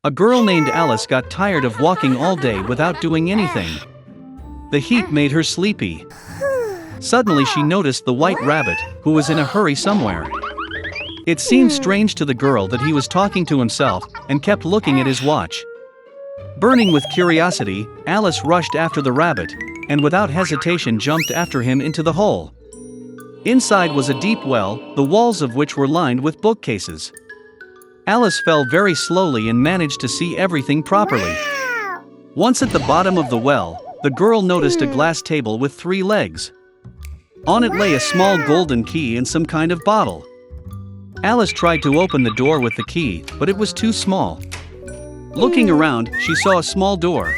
A girl named Alice got tired of walking all day without doing anything. The heat made her sleepy. Suddenly she noticed the white rabbit, who was in a hurry somewhere. It seemed strange to the girl that he was talking to himself, and kept looking at his watch. Burning with curiosity, Alice rushed after the rabbit, and without hesitation jumped after him into the hole. Inside was a deep well, the walls of which were lined with bookcases. Alice fell very slowly and managed to see everything properly. Once at the bottom of the well, the girl noticed a glass table with 3 legs. On it lay a small golden key and some kind of bottle. Alice tried to open the door with the key, but it was too small. Looking around, she saw a small door.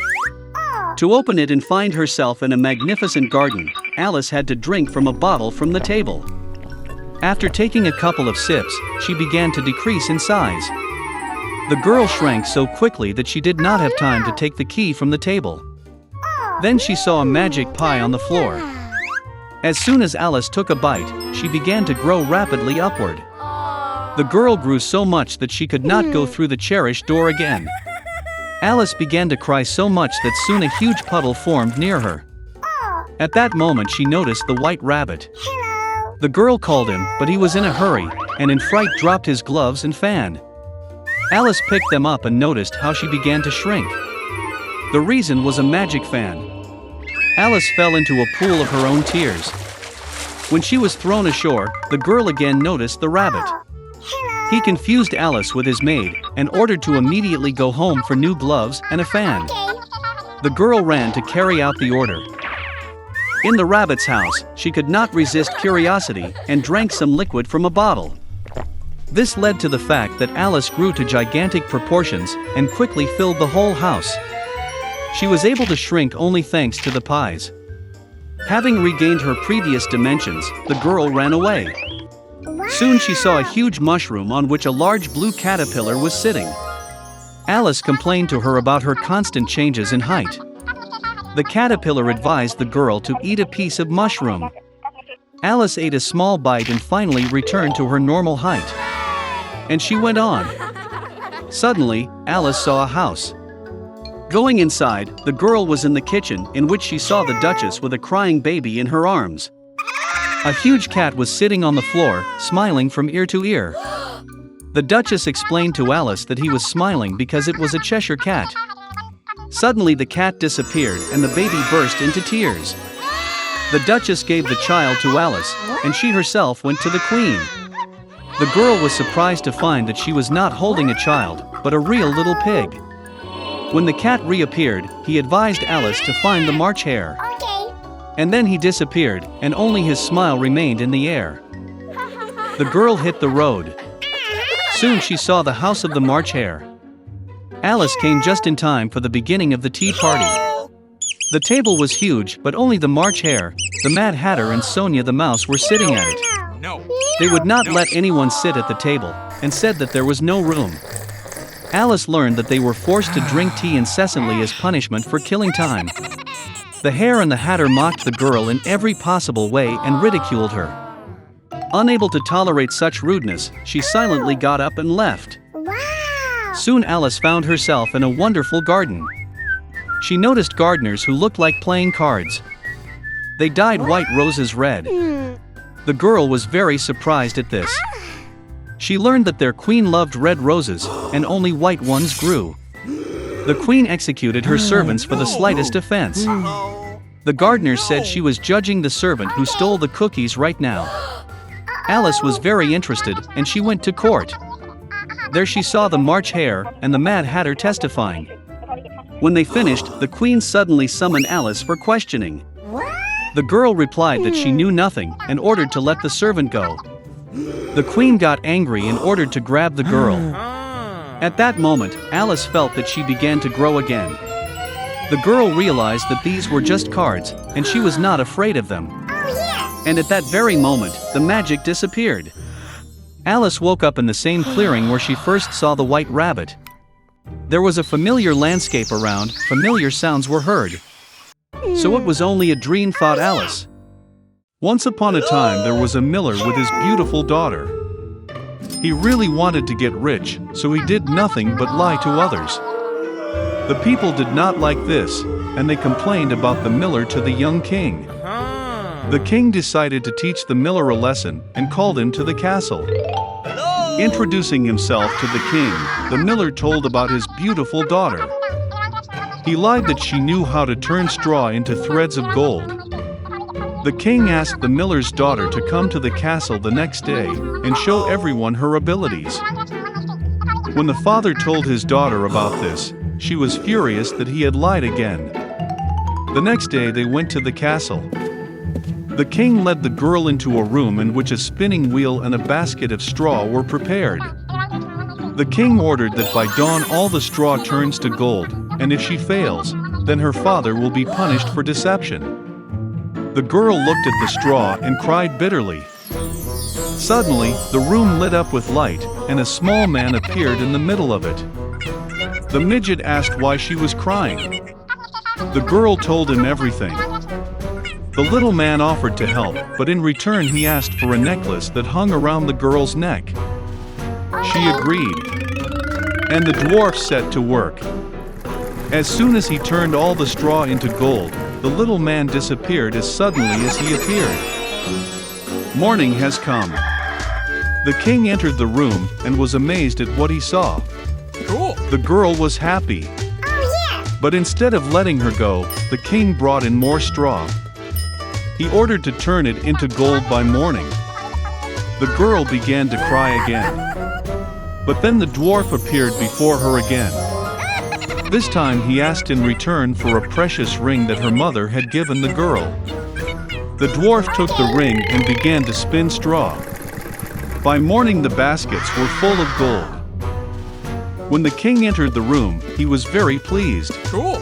To open it and find herself in a magnificent garden, Alice had to drink from a bottle from the table. After taking a couple of sips, she began to decrease in size. The girl shrank so quickly that she did not have time to take the key from the table. Then she saw a magic pie on the floor. As soon as Alice took a bite, she began to grow rapidly upward. The girl grew so much that she could not go through the cherished door again. Alice began to cry so much that soon a huge puddle formed near her. At that moment she noticed the white rabbit. The girl called him, but he was in a hurry, and in fright dropped his gloves and fan. Alice picked them up and noticed how she began to shrink. The reason was a magic fan. Alice fell into a pool of her own tears. When she was thrown ashore, the girl again noticed the rabbit. He confused Alice with his maid, and ordered to immediately go home for new gloves and a fan. The girl ran to carry out the order. In the rabbit's house, she could not resist curiosity, and drank some liquid from a bottle. This led to the fact that Alice grew to gigantic proportions, and quickly filled the whole house. She was able to shrink only thanks to the pies. Having regained her previous dimensions, the girl ran away. Soon she saw a huge mushroom on which a large blue caterpillar was sitting. Alice complained to her about her constant changes in height. The caterpillar advised the girl to eat a piece of mushroom. Alice ate a small bite and finally returned to her normal height. And she went on. Suddenly, Alice saw a house. Going inside, the girl was in the kitchen, in which she saw the Duchess with a crying baby in her arms. A huge cat was sitting on the floor, smiling from ear to ear. The Duchess explained to Alice that he was smiling because it was a Cheshire cat. Suddenly the cat disappeared and the baby burst into tears. The Duchess gave the child to Alice, and she herself went to the Queen. The girl was surprised to find that she was not holding a child, but a real little pig. When the cat reappeared, he advised Alice to find the March hare. And then he disappeared, and only his smile remained in the air. The girl hit the road. Soon she saw the house of the March hare. Alice came just in time for the beginning of the tea party. The table was huge, but only the March hare, the Mad Hatter and Sonia the mouse were sitting at it. They would not let anyone sit at the table, and said that there was no room. Alice learned that they were forced to drink tea incessantly as punishment for killing time. The hare and the Hatter mocked the girl in every possible way and ridiculed her. Unable to tolerate such rudeness, she silently got up and left. Soon Alice found herself in a wonderful garden. She noticed gardeners who looked like playing cards. They dyed white roses red. The girl was very surprised at this. She learned that their queen loved red roses, and only white ones grew. The queen executed her servants for the slightest offense. The gardeners said she was judging the servant who stole the cookies right now. Alice was very interested, and she went to court. There she saw the March hare and the Mad Hatter testifying. When they finished, the Queen suddenly summoned Alice for questioning. The girl replied that she knew nothing and ordered to let the servant go. The Queen got angry and ordered to grab the girl. At that moment, Alice felt that she began to grow again. The girl realized that these were just cards, and she was not afraid of them. And at that very moment, the magic disappeared. Alice woke up in the same clearing where she first saw the white rabbit. There was a familiar landscape around, familiar sounds were heard. So it was only a dream, thought Alice. Once upon a time there was a miller with his beautiful daughter. He really wanted to get rich, so he did nothing but lie to others. The people did not like this, and they complained about the miller to the young king. The king decided to teach the miller a lesson and called him to the castle. Introducing himself to the king, the miller told about his beautiful daughter. He lied that she knew how to turn straw into threads of gold. The king asked the miller's daughter to come to the castle the next day and show everyone her abilities. When the father told his daughter about this, she was furious that he had lied again. The next day they went to the castle. The king led the girl into a room in which a spinning wheel and a basket of straw were prepared. The king ordered that by dawn all the straw turns to gold, and if she fails, then her father will be punished for deception. The girl looked at the straw and cried bitterly. Suddenly, the room lit up with light, and a small man appeared in the middle of it. The midget asked why she was crying. The girl told him everything. The little man offered to help, but in return he asked for a necklace that hung around the girl's neck. She agreed, and the dwarf set to work. As soon as he turned all the straw into gold, the little man disappeared as suddenly as he appeared. Morning has come. The king entered the room and was amazed at what he saw. Cool. The girl was happy. But instead of letting her go, the king brought in more straw. He ordered to turn it into gold by morning. The girl began to cry again. But then the dwarf appeared before her again. This time he asked in return for a precious ring that her mother had given the girl. The dwarf took the ring and began to spin straw. By morning the baskets were full of gold. When the king entered the room, he was very pleased. Cool.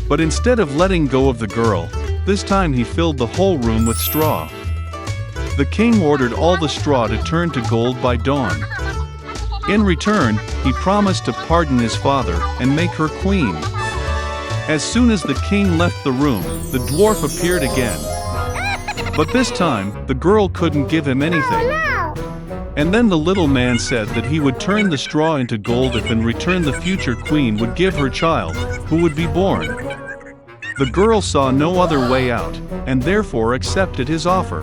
But instead of letting go of the girl, this time he filled the whole room with straw. The king ordered all the straw to turn to gold by dawn. In return, he promised to pardon his father and make her queen. As soon as the king left the room, the dwarf appeared again. But this time, the girl couldn't give him anything. And then the little man said that he would turn the straw into gold if in return the future queen would give her child, who would be born. The girl saw no other way out, and therefore accepted his offer.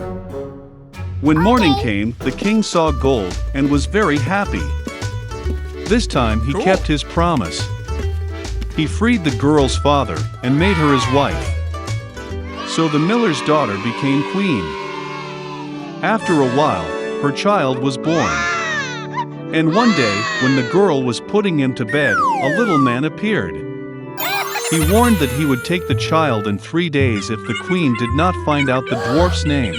When morning came, the king saw gold and was very happy. This time he kept his promise. He freed the girl's father and made her his wife. So the miller's daughter became queen. After a while, her child was born. And one day, when the girl was putting him to bed, a little man appeared. He warned that he would take the child in 3 days if the queen did not find out the dwarf's name.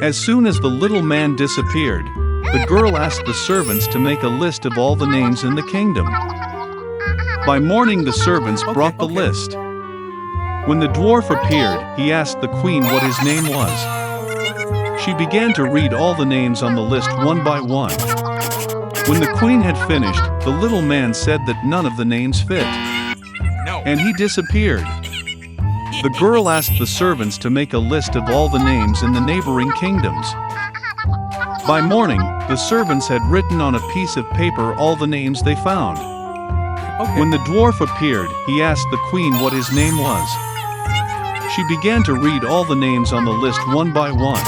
As soon as the little man disappeared, the girl asked the servants to make a list of all the names in the kingdom. By morning the servants brought the list. When the dwarf appeared, he asked the queen what his name was. She began to read all the names on the list one by one. When the queen had finished, the little man said that none of the names fit. And he disappeared. The girl asked the servants to make a list of all the names in the neighboring kingdoms. By morning, the servants had written on a piece of paper all the names they found. When the dwarf appeared, he asked the queen what his name was. She began to read all the names on the list one by one.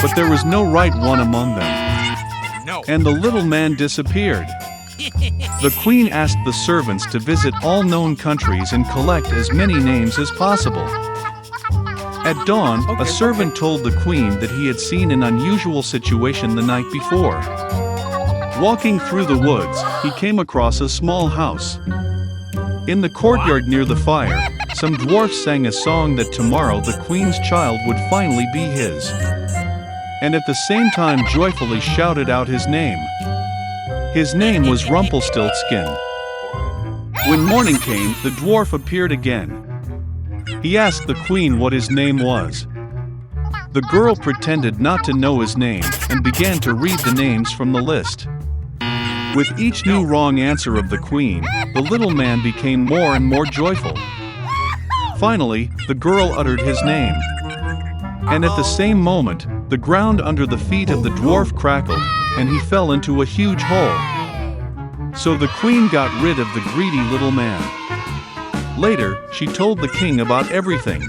But there was no right one among them. And the little man disappeared. The queen asked the servants to visit all known countries and collect as many names as possible. At dawn, a servant told the queen that he had seen an unusual situation the night before. Walking through the woods, he came across a small house. In the courtyard near the fire, some dwarfs sang a song that tomorrow the queen's child would finally be his. And at the same time joyfully shouted out his name. His name was Rumpelstiltskin. When morning came, the dwarf appeared again. He asked the queen what his name was. The girl pretended not to know his name and began to read the names from the list. With each new wrong answer of the queen, the little man became more and more joyful. Finally, the girl uttered his name. And at the same moment, the ground under the feet of the dwarf crackled, and he fell into a huge hole. So the queen got rid of the greedy little man. Later, she told the king about everything.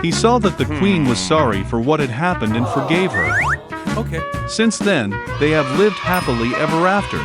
He saw that the queen was sorry for what had happened and forgave her. Okay. Since then, they have lived happily ever after.